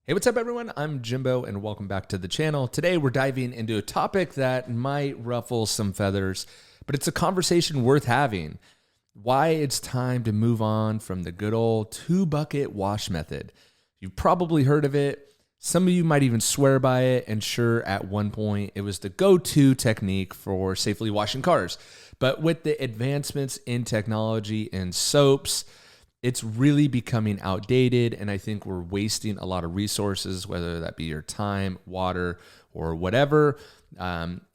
Hey, what's up, everyone? I'm Jimbo, and welcome back to the channel. Today, we're diving into a topic that might ruffle some feathers, but it's a conversation worth having. Why it's time to move on from the good old two-bucket wash method. You've probably heard of it. Some of you might even swear by it, and sure, at one point, it was the go-to technique for safely washing cars. But with the advancements in technology and soaps, it's really becoming outdated, and I think we're wasting a lot of resources, whether that be your time, water, or whatever,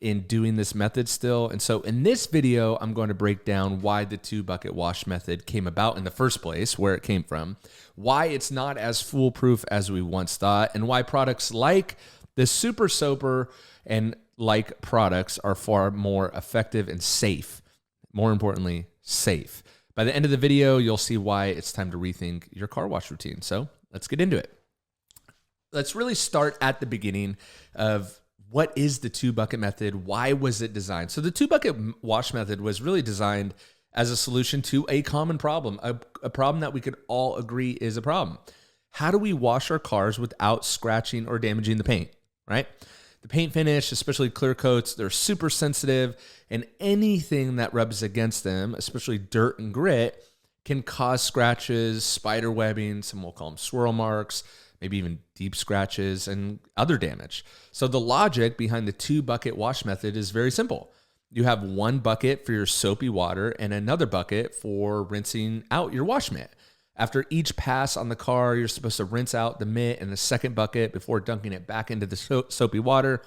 in doing this method still. And so in this video, I'm going to break down why the two-bucket wash method came about in the first place, where it came from, why it's not as foolproof as we once thought, and why products like the Super Soaper and like products are far more effective and safe. More importantly, safe. By the end of the video, you'll see why it's time to rethink your car wash routine. So let's get into it. Let's really start at the beginning of what is the two-bucket method? Why was it designed? So the two-bucket wash method was really designed as a solution to a common problem, a problem that we could all agree is a problem. How do we wash our cars without scratching or damaging the paint, right? The paint finish, especially clear coats, they're super sensitive, and anything that rubs against them, especially dirt and grit, can cause scratches, spider webbing, some will call them swirl marks, maybe even deep scratches and other damage. So the logic behind the two-bucket wash method is very simple. You have one bucket for your soapy water and another bucket for rinsing out your wash mitt. After each pass on the car, you're supposed to rinse out the mitt in the second bucket before dunking it back into the soapy water.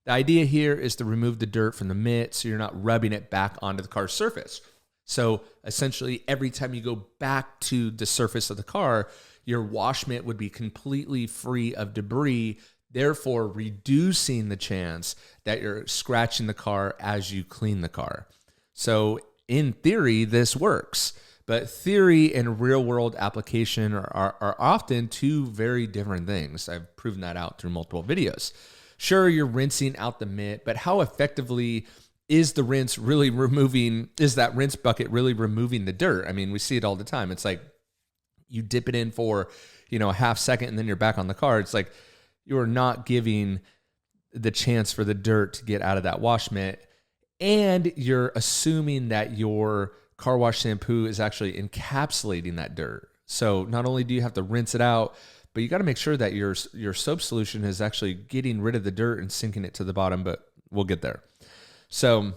The idea here is to remove the dirt from the mitt so you're not rubbing it back onto the car's surface. So essentially, every time you go back to the surface of the car, your wash mitt would be completely free of debris, therefore reducing the chance that you're scratching the car as you clean the car. So in theory, this works. But theory and real-world application are often two very different things. I've proven that out through multiple videos. Sure, you're rinsing out the mitt, but how effectively is that rinse bucket really removing the dirt? I mean, we see it all the time. It's like you dip it in for, a half second and then you're back on the car. It's like you're not giving the chance for the dirt to get out of that wash mitt, and you're assuming that your car wash shampoo is actually encapsulating that dirt. So not only do you have to rinse it out, but you got to make sure that your soap solution is actually getting rid of the dirt and sinking it to the bottom, but we'll get there. So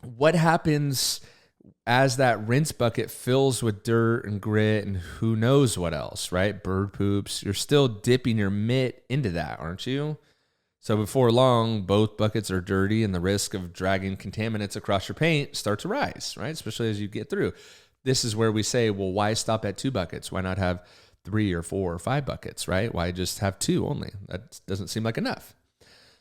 what happens as that rinse bucket fills with dirt and grit and who knows what else, right? Bird poops. You're still dipping your mitt into that, aren't you? So before long, both buckets are dirty and the risk of dragging contaminants across your paint starts to rise, right? Especially as you get through. This is where we say, well, why stop at 2 buckets? Why not have 3 or 4 or 5 buckets, right? Why just have 2 only? That doesn't seem like enough.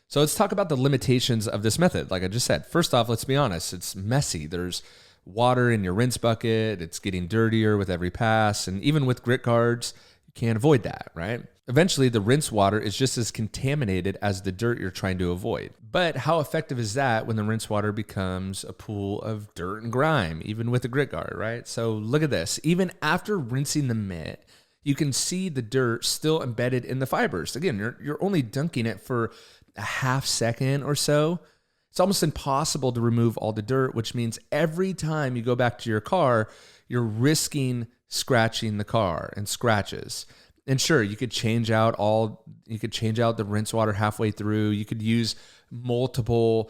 So let's talk about the limitations of this method. Like I just said, first off, let's be honest. It's messy. There's water in your rinse bucket. It's getting dirtier with every pass. And even with grit guards, you can't avoid that, right? Eventually, the rinse water is just as contaminated as the dirt you're trying to avoid. But how effective is that when the rinse water becomes a pool of dirt and grime, even with a grit guard, right? So look at this. Even after rinsing the mitt, you can see the dirt still embedded in the fibers. Again, you're only dunking it for a half second or so. It's almost impossible to remove all the dirt, which means every time you go back to your car, you're risking scratching the car and scratches. And sure, you could change out the rinse water halfway through. You could use multiple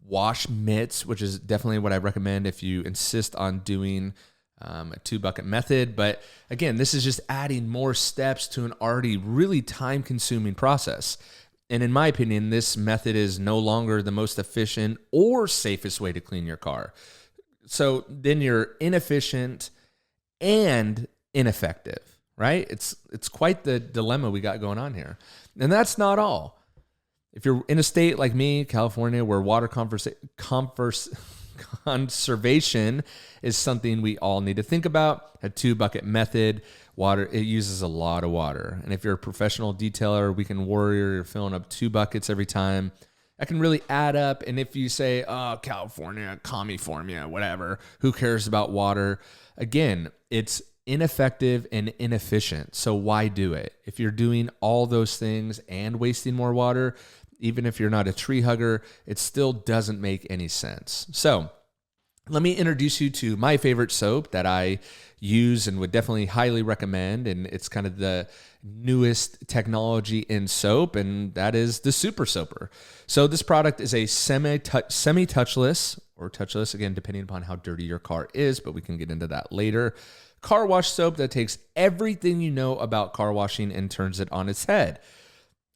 wash mitts, which is definitely what I recommend if you insist on doing a 2-bucket method. But again, this is just adding more steps to an already really time-consuming process. And in my opinion, this method is no longer the most efficient or safest way to clean your car. So then you're inefficient and ineffective, right? It's quite the dilemma we got going on here. And that's not all. If you're in a state like me, California, where water conservation is something we all need to think about, a 2-bucket method, it uses a lot of water. And if you're a professional detailer, weekend warrior, you're filling up 2 buckets every time. That can really add up. And if you say, oh, California, California, whatever, who cares about water? Again, it's ineffective and inefficient. So why do it? If you're doing all those things and wasting more water, even if you're not a tree hugger, it still doesn't make any sense. So let me introduce you to my favorite soap that I use and would definitely highly recommend. And it's kind of the newest technology in soap, and that is the Super Soaper. So this product is a semi-touchless or touchless, again, depending upon how dirty your car is, but we can get into that later. Car wash soap that takes everything you know about car washing and turns it on its head.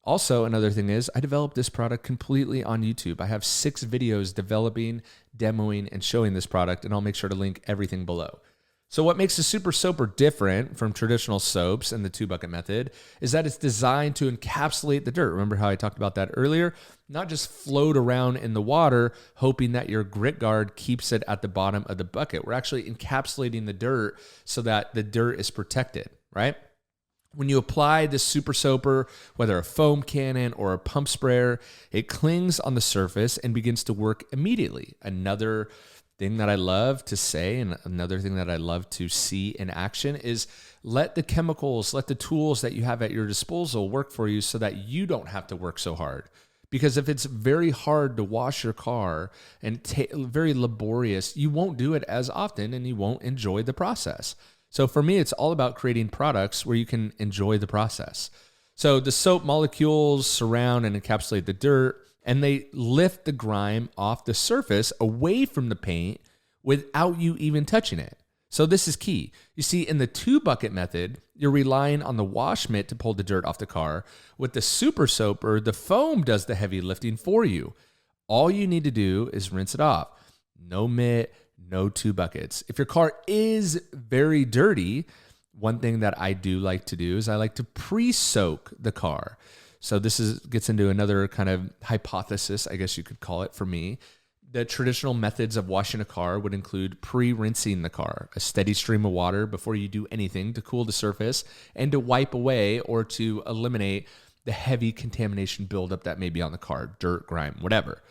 Also, another thing is I developed this product completely on YouTube. I have 6 videos developing, demoing, and showing this product, and I'll make sure to link everything below. So what makes the Super Soaper different from traditional soaps and the 2-bucket method is that it's designed to encapsulate the dirt. Remember how I talked about that earlier? Not just float around in the water, hoping that your grit guard keeps it at the bottom of the bucket. We're actually encapsulating the dirt so that the dirt is protected, right? When you apply this Super Soaper, whether a foam cannon or a pump sprayer, it clings on the surface and begins to work immediately. Another thing that I love to say and another thing that I love to see in action is let the chemicals, let the tools that you have at your disposal work for you so that you don't have to work so hard. Because if it's very hard to wash your car and very laborious, you won't do it as often and you won't enjoy the process. So for me, it's all about creating products where you can enjoy the process. So the soap molecules surround and encapsulate the dirt, and they lift the grime off the surface away from the paint without you even touching it. So this is key. You see, in the 2-bucket method, you're relying on the wash mitt to pull the dirt off the car. With the Super Soaper, the foam does the heavy lifting for you. All you need to do is rinse it off. No mitt, no 2 buckets. If your car is very dirty, one thing that I do like to do is I like to pre-soak the car. So this gets into another kind of hypothesis, I guess you could call it for me. The traditional methods of washing a car would include pre-rinsing the car, a steady stream of water before you do anything to cool the surface and to wipe away or to eliminate the heavy contamination buildup that may be on the car, dirt, grime, whatever.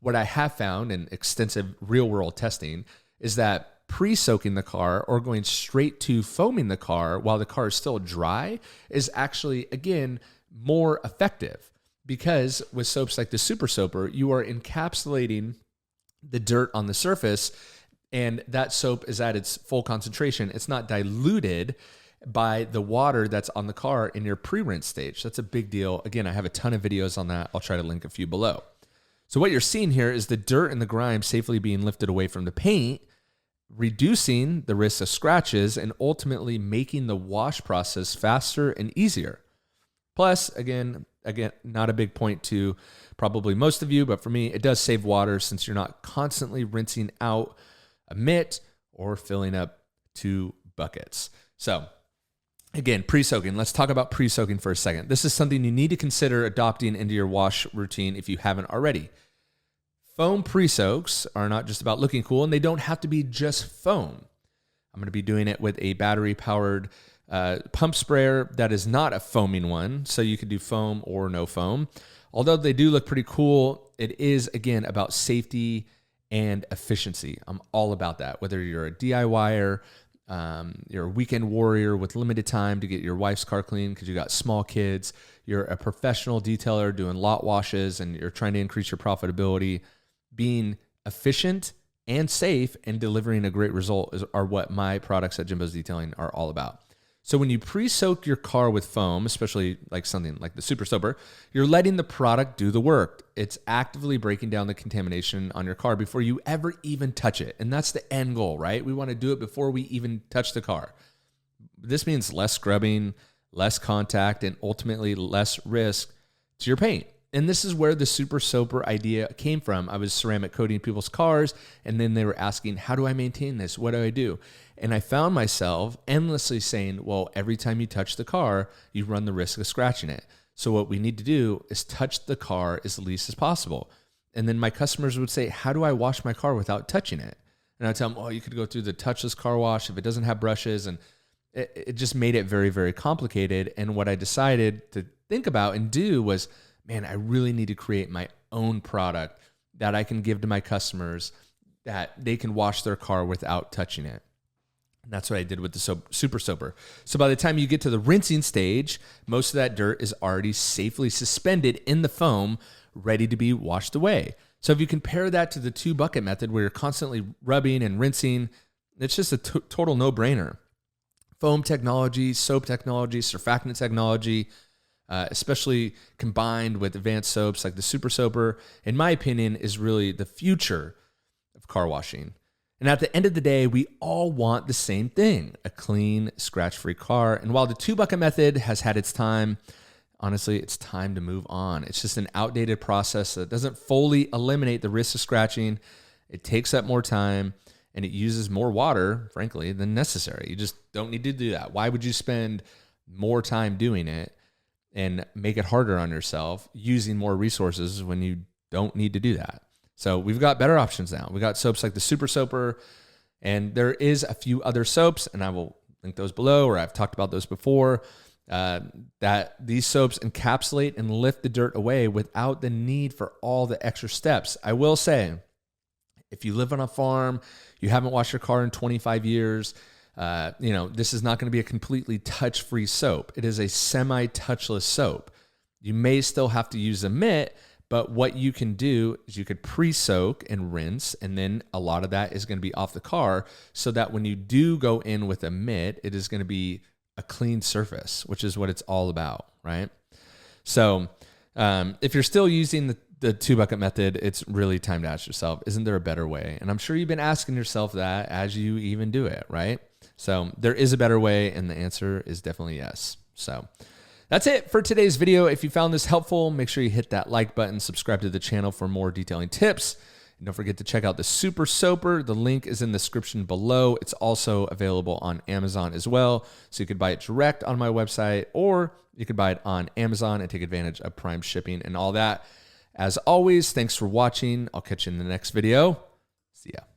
What I have found in extensive real-world testing is that pre-soaking the car or going straight to foaming the car while the car is still dry is actually, again, more effective because with soaps like the Super Soaper, you are encapsulating the dirt on the surface and that soap is at its full concentration. It's not diluted by the water that's on the car in your pre-rinse stage. That's a big deal. Again, I have a ton of videos on that. I'll try to link a few below. So what you're seeing here is the dirt and the grime safely being lifted away from the paint, reducing the risk of scratches and ultimately making the wash process faster and easier. Plus, again, not a big point to probably most of you, but for me, it does save water since you're not constantly rinsing out a mitt or filling up 2 buckets. So again, pre-soaking. Let's talk about pre-soaking for a second. This is something you need to consider adopting into your wash routine if you haven't already. Foam pre-soaks are not just about looking cool, and they don't have to be just foam. I'm going to be doing it with a battery-powered pump sprayer that is not a foaming one, so you could do foam or no foam. Although they do look pretty cool, it is, again, about safety and efficiency. I'm all about that. Whether you're a DIYer, you're a weekend warrior with limited time to get your wife's car clean because you got small kids, you're a professional detailer doing lot washes, and you're trying to increase your profitability, being efficient and safe and delivering a great result are what my products at JIMBO's Detailing are all about. So when you pre-soak your car with foam, especially like something like the Super Soaper, you're letting the product do the work. It's actively breaking down the contamination on your car before you ever even touch it. And that's the end goal, right? We want to do it before we even touch the car. This means less scrubbing, less contact, and ultimately less risk to your paint. And this is where the Super Soaper idea came from. I was ceramic coating people's cars, and then they were asking, how do I maintain this? What do I do? And I found myself endlessly saying, well, every time you touch the car, you run the risk of scratching it. So what we need to do is touch the car as least as possible. And then my customers would say, how do I wash my car without touching it? And I'd tell them, oh, you could go through the touchless car wash if it doesn't have brushes. And it just made it very, very complicated. And what I decided to think about and do was, man, I really need to create my own product that I can give to my customers that they can wash their car without touching it. And that's what I did with the Super Soaper. So by the time you get to the rinsing stage, most of that dirt is already safely suspended in the foam, ready to be washed away. So if you compare that to the 2-bucket method where you're constantly rubbing and rinsing, it's just a total no-brainer. Foam technology, soap technology, surfactant technology, especially combined with advanced soaps like the Super Soaper, in my opinion, is really the future of car washing. And at the end of the day, we all want the same thing, a clean, scratch-free car. And while the 2-bucket method has had its time, honestly, it's time to move on. It's just an outdated process that doesn't fully eliminate the risk of scratching. It takes up more time, and it uses more water, frankly, than necessary. You just don't need to do that. Why would you spend more time doing it and make it harder on yourself using more resources when you don't need to do that? So we've got better options now. We got soaps like the Super Soaper, and there is a few other soaps, and I will link those below, or I've talked about those before, that these soaps encapsulate and lift the dirt away without the need for all the extra steps. I will say, if you live on a farm, you haven't washed your car in 25 years, this is not going to be a completely touch-free soap. It is a semi-touchless soap. You may still have to use a mitt, but what you can do is you could pre-soak and rinse, and then a lot of that is going to be off the car so that when you do go in with a mitt, it is going to be a clean surface, which is what it's all about, right? So if you're still using the 2-bucket method, it's really time to ask yourself, isn't there a better way? And I'm sure you've been asking yourself that as you even do it, right? So there is a better way, and the answer is definitely yes. So that's it for today's video. If you found this helpful, make sure you hit that like button, subscribe to the channel for more detailing tips. And don't forget to check out the Super Soaper. The link is in the description below. It's also available on Amazon as well. So you could buy it direct on my website, or you could buy it on Amazon and take advantage of Prime shipping and all that. As always, thanks for watching. I'll catch you in the next video. See ya.